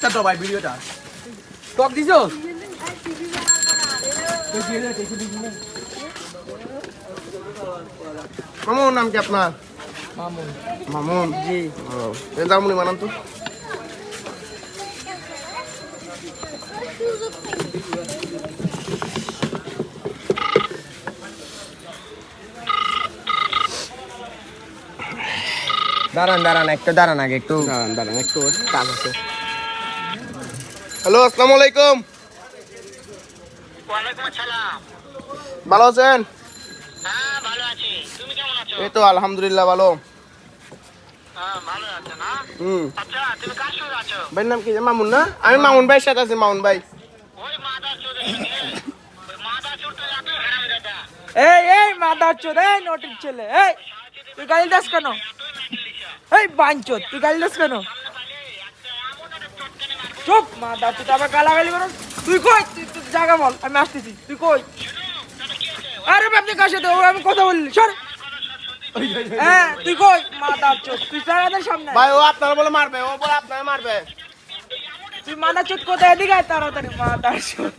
তো ভাই ভিডিওটা টক দিছো মামুন নাম কি আপনার? মামুন মামুন জি দামুনি বানান তো। দাঁড়ান দাঁড়ান একটু দাঁড়ান আগে একটু দাঁড়ান দাঁড়ান একটু কাজ আছে। হ্যালো, আসসালামু আলাইকুম। ওয়ালাইকুম আসসালাম। ভালো আছেন? হ্যাঁ ভালো আছি, তুমি কেমন আছো? এই তো আলহামদুলিল্লাহ ভালো। হ্যাঁ ভালো আছো না? হুম, আচ্ছা তুমি কার সঙ্গে আছো? ভাইয়ের নাম কি? মামুন না? আমি মামুন ভাইয়ের সাথে আছি। মামুন ভাই ওই মাদার চোদের সঙ্গে। ওই মাদার চোরটা এত হারামজাদা। এই মাদার চোদ এই নটির ছেলে এই তুই গালি দাস কেন এতই মেন্টালিশা। এই বাঞ্চোদ তুই গালি দাস কেন সামনে পালে একটা এমন একটা চটকানে মারবো। চুপ মাদার চোদ আবার গালাগালি করো তুই কই তুই তুই জায়গা বল আমি আসতেছি তুই কই শুনো, তাহলে কি হয়েছে? আরে আপনি কার সাথে ও আমি কথা বললি সর হ্যাঁ তুই কই মাদার চোদ তুই সারাদের সামনে আয়। ভাই, ও আপনার বলে মারবে, ও বলে আপনার মারবে। তুই মাদার চোদ কোথায় এদিকে আয় তাড়াতাড়ি মাদার চোদ